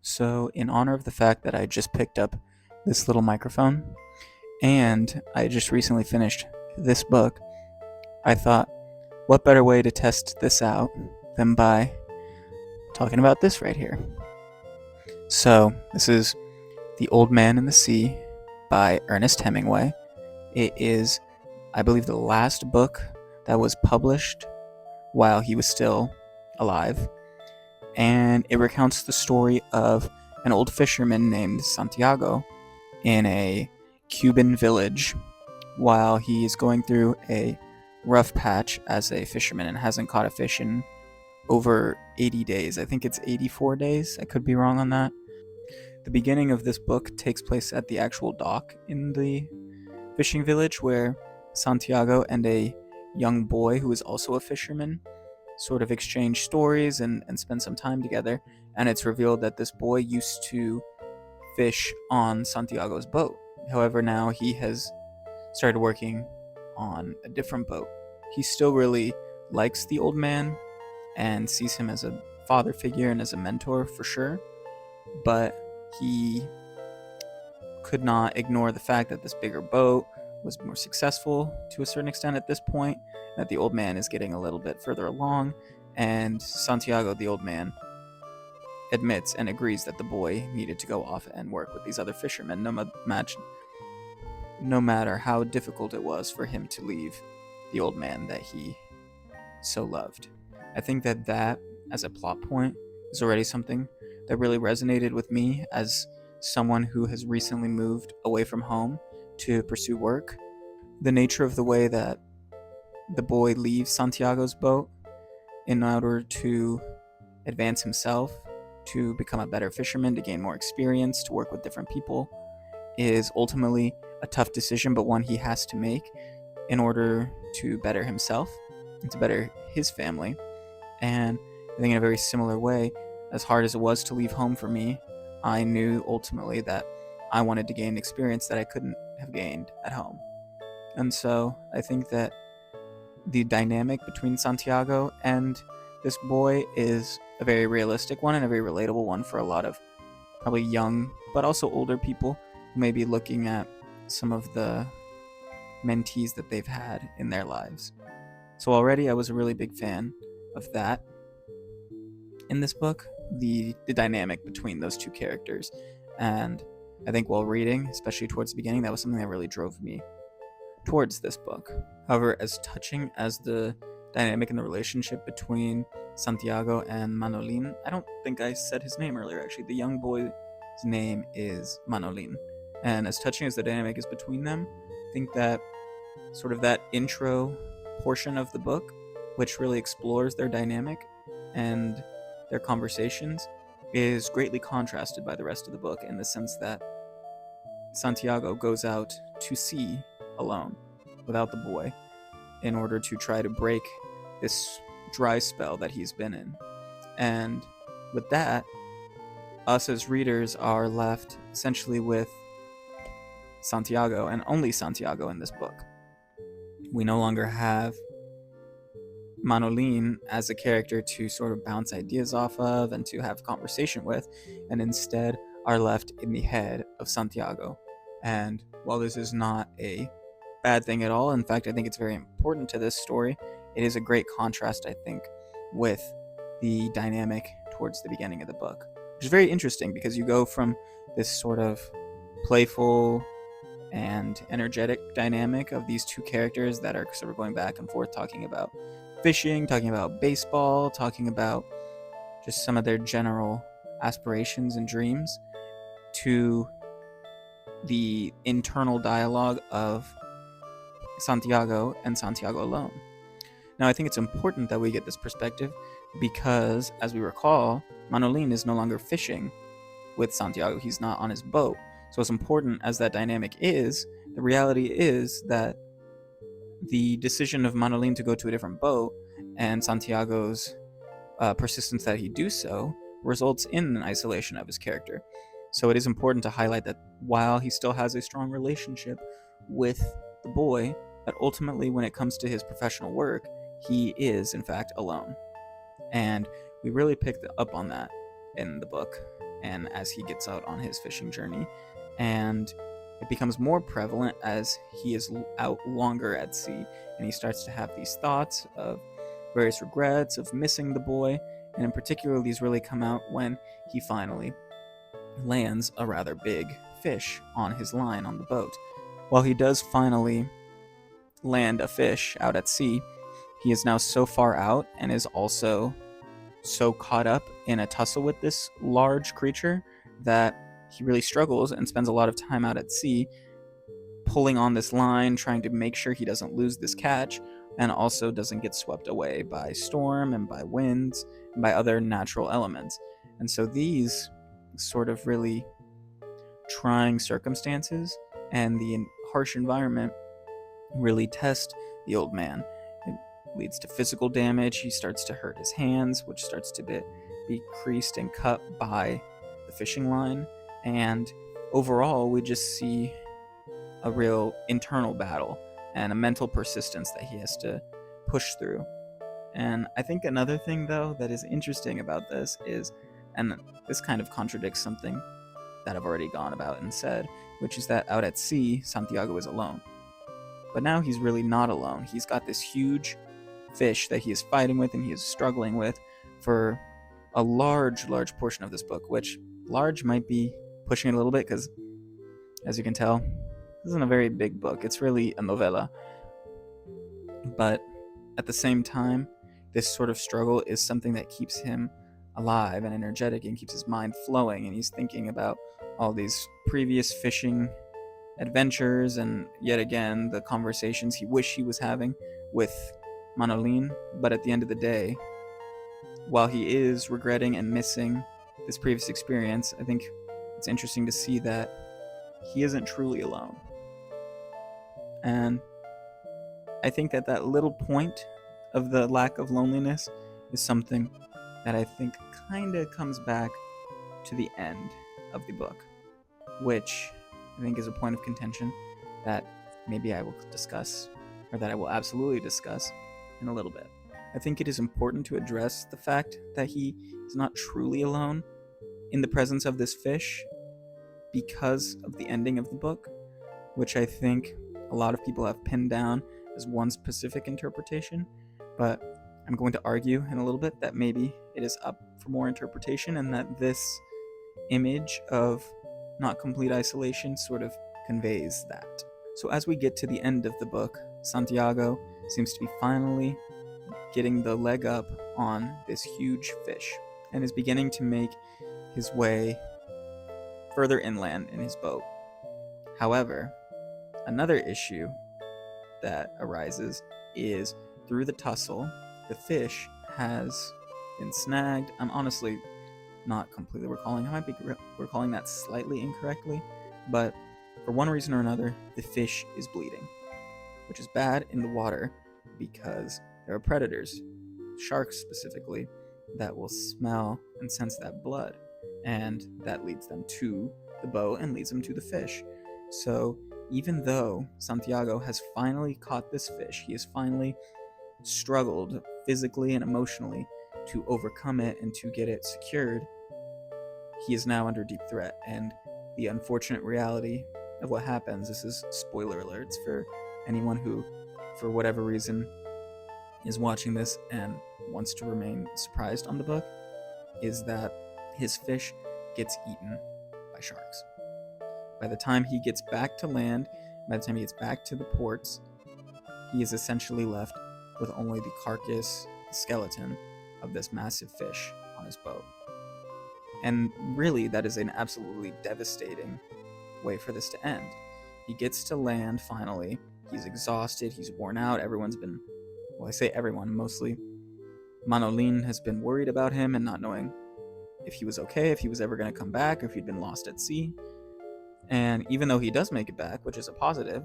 So, in honor of the fact that I just picked up this little microphone and I just recently finished this book, I thought, what better way to test this out than by talking about this right here? So, this is The Old Man and the Sea by Ernest Hemingway. It is, I believe, the last book that was published while he was still alive, and it recounts the story of an old fisherman named Santiago in a Cuban village while he is going through a rough patch as a fisherman and hasn't caught a fish in over 80 days. I think it's 84 days. I could be wrong on that. The beginning of this book takes place at the actual dock in the fishing village where Santiago and a young boy who is also a fisherman sort of exchange stories and spend some time together. And it's revealed that this boy used to fish on Santiago's boat. However, now he has started working on a different boat. He still really likes the old man and sees him as a father figure and as a mentor for sure, but he could not ignore the fact that this bigger boat was more successful to a certain extent at this point, that the old man is getting a little bit further along, and Santiago, the old man, admits and agrees that the boy needed to go off and work with these other fishermen, no matter how difficult it was for him to leave the old man that he so loved. I think that as a plot point is already something that really resonated with me as someone who has recently moved away from home to pursue work. The nature of the way that the boy leaves Santiago's boat in order to advance himself, to become a better fisherman, to gain more experience, to work with different people, is ultimately a tough decision, but one he has to make in order to better himself and to better his family. And I think in a very similar way, as hard as it was to leave home for me, I knew ultimately that I wanted to gain experience that I couldn't have gained at home. And so I think that the dynamic between Santiago and this boy is a very realistic one and a very relatable one for a lot of probably young but also older people who may be looking at some of the mentees that they've had in their lives. So already I was a really big fan of that in this book, the dynamic between those two characters. And I think while reading, especially towards the beginning, that was something that really drove me towards this book. However, as touching as the dynamic and the relationship between Santiago and Manolin, I don't think I said his name earlier actually. The young boy's name is Manolin. And as touching as the dynamic is between them, I think that sort of that intro portion of the book, which really explores their dynamic and their conversations, is greatly contrasted by the rest of the book in the sense that Santiago goes out to sea alone without the boy in order to try to break this dry spell that he's been in. And with that, us as readers are left essentially with Santiago and only Santiago in this book. We no longer have Manolin as a character to sort of bounce ideas off of and to have conversation with, and instead are left in the head of Santiago. And while this is not a bad thing at all, in fact, I think it's very important to this story, it is a great contrast, I think, with the dynamic towards the beginning of the book, which is very interesting because you go from this sort of playful and energetic dynamic of these two characters that are sort of going back and forth talking about fishing, talking about baseball, talking about just some of their general aspirations and dreams, to the internal dialogue of Santiago and Santiago alone. Now, I think it's important that we get this perspective because, as we recall, Manolin is no longer fishing with Santiago. He's not on his boat. So as important as that dynamic is, the reality is that the decision of Manolin to go to a different boat and Santiago's persistence that he do so results in an isolation of his character. So it is important to highlight that while he still has a strong relationship with the boy, that ultimately when it comes to his professional work, he is in fact alone. And we really picked up on that in the book. and as he gets out on his fishing journey. And it becomes more prevalent as he is out longer at sea, and he starts to have these thoughts of various regrets of missing the boy. And in particular, these really come out when he finally lands a rather big fish on his line on the boat. While he does finally land a fish out at sea, he is now so far out and is also so caught up in a tussle with this large creature that he really struggles and spends a lot of time out at sea pulling on this line, trying to make sure he doesn't lose this catch, and also doesn't get swept away by storm and by winds and by other natural elements. And so these sort of really trying circumstances and the harsh environment really test the old man. It leads to physical damage. He starts to hurt his hands, which starts to be creased and cut by the fishing line. And overall, we just see a real internal battle and a mental persistence that he has to push through. And I think another thing, though, that is interesting about this is, and this kind of contradicts something that I've already gone about and said, which is that out at sea, Santiago is alone. But now he's really not alone. He's got this huge fish that he is fighting with and he is struggling with for a large portion of this book, which large might be pushing it a little bit because, as you can tell, this isn't a very big book. It's really a novella. But at the same time, this sort of struggle is something that keeps him alive and energetic and keeps his mind flowing, and he's thinking about all these previous fishing adventures and yet again the conversations he wished he was having with Manolin. But at the end of the day, while he is regretting and missing this previous experience, I think it's interesting to see that he isn't truly alone. And I think that little point of the lack of loneliness is something that I think kind of comes back to the end of the book, which I think is a point of contention that maybe I will discuss, or that I will absolutely discuss in a little bit. I think it is important to address the fact that he is not truly alone in the presence of this fish because of the ending of the book, which I think a lot of people have pinned down as one specific interpretation, but I'm going to argue in a little bit that maybe it is up for more interpretation and that this image of not complete isolation sort of conveys that. So as we get to the end of the book, Santiago seems to be finally getting the leg up on this huge fish and is beginning to make his way further inland in his boat. However, another issue that arises is through the tussle, the fish has been snagged. I'm honestly not completely recalling. I might be recalling that slightly incorrectly, but for one reason or another, the fish is bleeding, which is bad in the water because there are predators, sharks specifically, that will smell and sense that blood, and that leads them to the boat and leads them to the fish. So even though Santiago has finally caught this fish, he has finally struggled physically and emotionally to overcome it and to get it secured, he is now under deep threat. And the unfortunate reality of what happens, this is spoiler alerts for anyone who, for whatever reason, is watching this and wants to remain surprised on the book, is that his fish gets eaten by sharks. By the time he gets back to land, by the time he gets back to the ports, he is essentially left with only the carcass, the skeleton of this massive fish on his boat. And really, that is an absolutely devastating way for this to end. He gets to land finally. He's exhausted. He's worn out. Everyone's been, well, I say everyone, mostly Manolin has been worried about him and not knowing if he was okay, if he was ever going to come back, or if he'd been lost at sea. And even though he does make it back, which is a positive,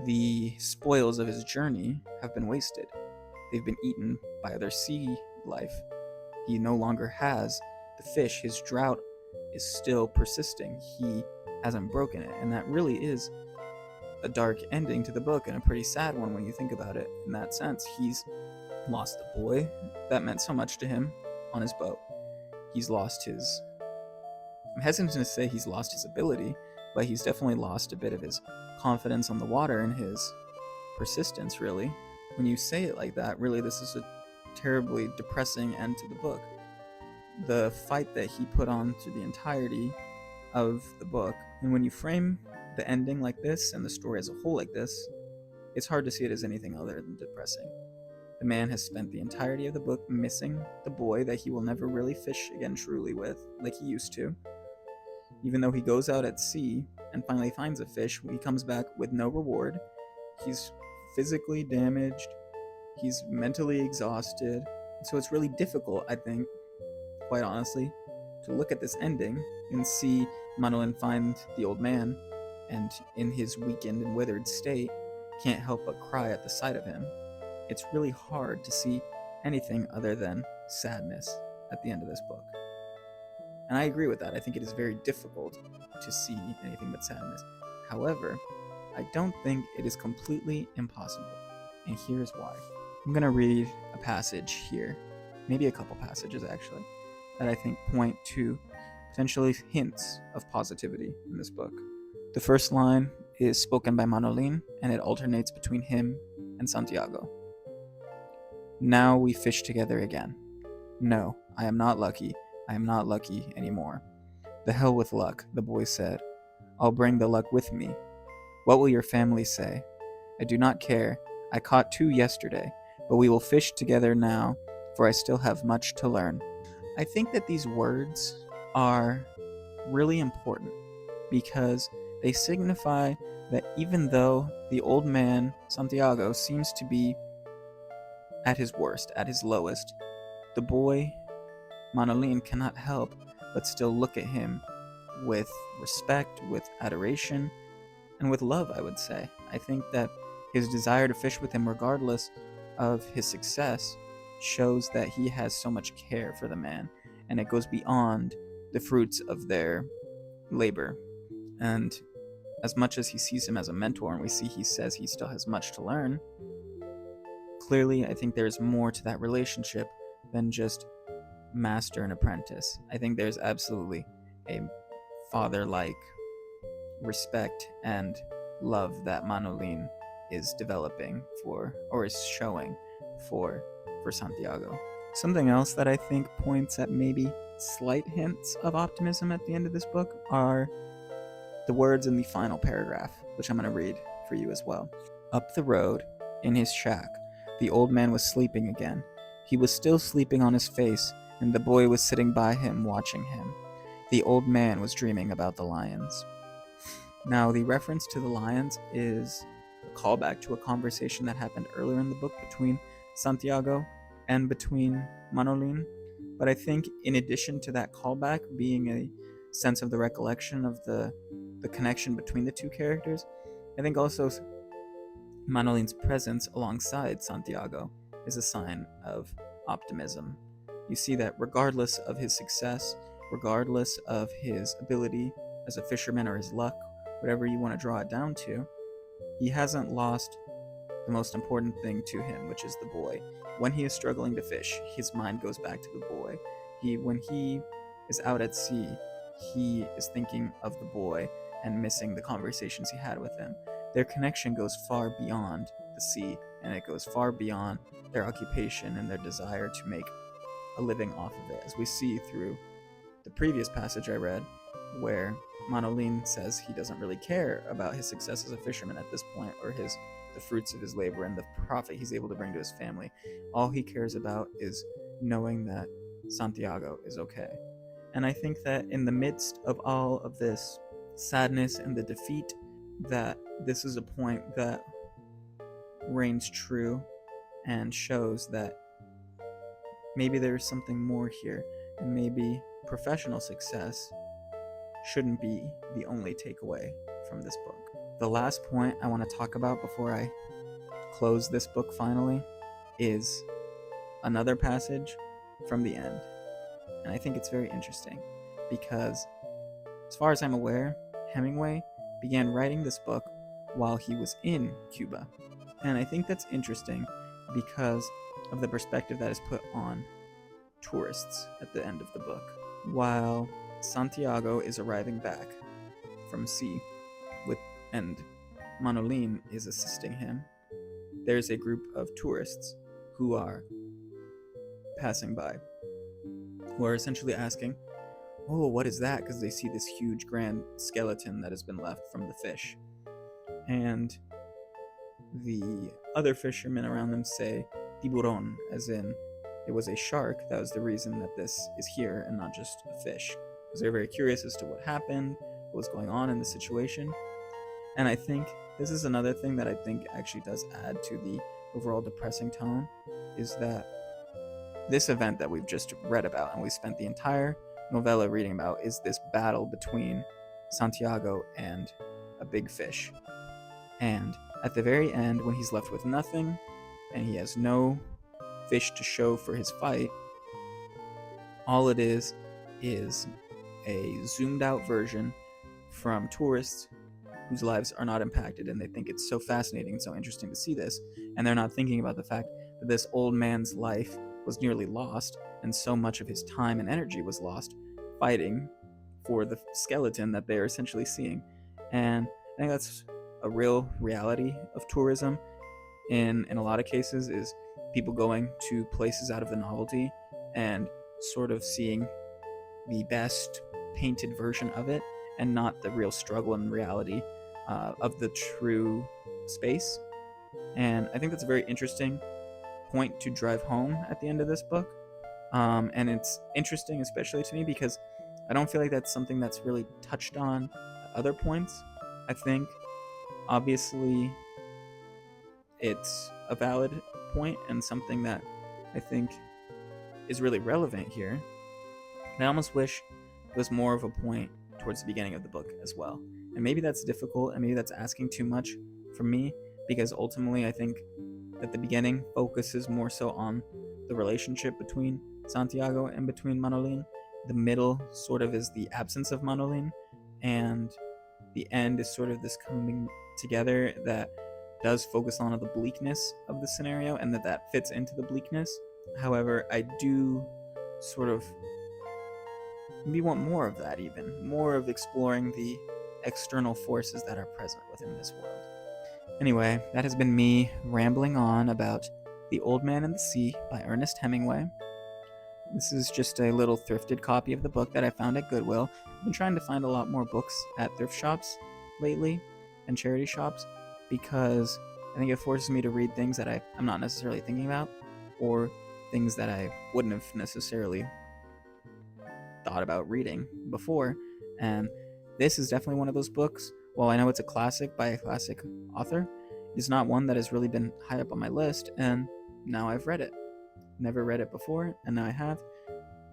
the spoils of his journey have been wasted. They've been eaten by other sea life. He no longer has the fish. His drought is still persisting. He hasn't broken it. And that really is a dark ending to the book, and a pretty sad one when you think about it in that sense. He's lost the boy that meant so much to him on his boat. He's lost his I'm hesitant to say he's lost his ability, but he's definitely lost a bit of his confidence on the water and his persistence, really. When you say it like that, really, this is a terribly depressing end to the book. The fight that he put on through the entirety of the book, and when you frame the ending like this and the story as a whole like this, it's hard to see it as anything other than depressing. The man has spent the entirety of the book missing the boy that he will never really fish again truly with, like he used to. Even though he goes out at sea and finally finds a fish, he comes back with no reward. He's physically damaged, he's mentally exhausted. So it's really difficult, I think, quite honestly, to look at this ending and see Manolin find the old man, and in his weakened and withered state, can't help but cry at the sight of him. It's really hard to see anything other than sadness at the end of this book. And I agree with that. I think it is very difficult to see anything but sadness. However, I don't think it is completely impossible. And here's why. I'm going to read a passage here, maybe a couple passages actually, that I think point to potentially hints of positivity in this book. The first line is spoken by Manolin, and it alternates between him and Santiago. Now we fish together again. No, I am not lucky. I am not lucky anymore. The hell with luck, the boy said. I'll bring the luck with me. What will your family say? I do not care. I caught 2 yesterday, but we will fish together now, for I still have much to learn. I think that these words are really important because they signify that even though the old man, Santiago, seems to be at his worst, at his lowest, the boy, Manolin, cannot help but still look at him with respect, with adoration, and with love, I would say. I think that his desire to fish with him, regardless of his success, shows that he has so much care for the man, and it goes beyond the fruits of their labor. And as much as he sees him as a mentor, and we see he says he still has much to learn, clearly I think there's more to that relationship than just master and apprentice. I think there's absolutely a father-like respect and love that Manolin is developing for, or is showing for Santiago. Something else that I think points at maybe slight hints of optimism at the end of this book are the words in the final paragraph, which I'm going to read for you as well. Up the road, in his shack, the old man was sleeping again. He was still sleeping on his face, and the boy was sitting by him watching him. The old man was dreaming about the lions. Now, the reference to the lions is a callback to a conversation that happened earlier in the book between Santiago and between Manolin. But I think in addition to that callback being a sense of the recollection of the connection between the two characters, I think also Manolin's presence alongside Santiago is a sign of optimism. You see that regardless of his success, regardless of his ability as a fisherman or his luck, whatever you want to draw it down to, he hasn't lost the most important thing to him, which is the boy. When he is struggling to fish, his mind goes back to the boy. When he is out at sea, he is thinking of the boy and missing the conversations he had with him. Their connection goes far beyond the sea, and it goes far beyond their occupation and their desire to make a living off of it, as we see through the previous passage I read, where Manolin says he doesn't really care about his success as a fisherman at this point, or the fruits of his labor and the profit he's able to bring to his family. All he cares about is knowing that Santiago is okay. And I think that in the midst of all of this sadness and the defeat, that this is a point that reigns true and shows that maybe there's something more here, and maybe professional success shouldn't be the only takeaway from this book. The last point I want to talk about before I close this book finally is another passage from the end. And I think it's very interesting because, as far as I'm aware, Hemingway began writing this book while he was in Cuba. And I think that's interesting because of the perspective that is put on tourists at the end of the book. While Santiago is arriving back from sea with and Manolin is assisting him, there's a group of tourists who are passing by, who are essentially asking, "Oh, what is that?" Because they see this huge grand skeleton that has been left from the fish. And the other fishermen around them say tiburon, as in it was a shark that was the reason that this is here and not just a fish. Because they're very curious as to what happened, what was going on in the situation. And I think this is another thing that I think actually does add to the overall depressing tone, is that this event that we've just read about and we spent the entire novella reading about is this battle between Santiago and a big fish. And at the very end, when he's left with nothing and he has no fish to show for his fight, all it is a zoomed out version from tourists whose lives are not impacted, and they think it's so fascinating and so interesting to see this, and they're not thinking about the fact that this old man's life was nearly lost, and so much of his time and energy was lost fighting for the skeleton that they're essentially seeing. And I think that's a real reality of tourism in a lot of cases, is people going to places out of the novelty and sort of seeing the best painted version of it and not the real struggle and reality of the true space. And I think that's a very interesting point to drive home at the end of this book. And it's interesting, especially to me, because I don't feel like that's something that's really touched on at other points. I think, obviously, it's a valid point and something that I think is really relevant here. And I almost wish it was more of a point towards the beginning of the book as well. And maybe that's difficult, and maybe that's asking too much from me, because ultimately I think that the beginning focuses more so on the relationship between Santiago and between Manolin. The middle sort of is the absence of Manolin, and the end is sort of this coming together that does focus on the bleakness of the scenario, and that fits into the bleakness. However, I do sort of maybe want more of that, even more of exploring the external forces that are present within this world. Anyway, that has been me rambling on about The Old Man and the Sea by Ernest Hemingway. This is just a little thrifted copy of the book that I found at Goodwill. I've been trying to find a lot more books at thrift shops lately and charity shops, because I think it forces me to read things that I'm not necessarily thinking about, or things that I wouldn't have necessarily thought about reading before. And this is definitely one of those books. While I know it's a classic by a classic author, it's not one that has really been high up on my list, and now I've read it. Never read it before, and now I have.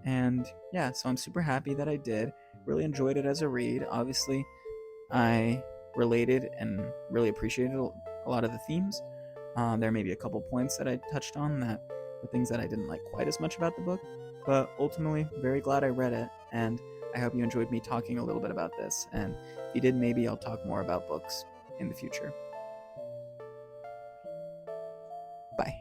And yeah, so I'm super happy that I did. Really enjoyed it as a read. Obviously, I related and really appreciated a lot of the themes. There may be a couple points that I touched on that were things that I didn't like quite as much about the book, but ultimately, very glad I read it, and I hope you enjoyed me talking a little bit about this. And if you did, maybe I'll talk more about books in the future. Bye.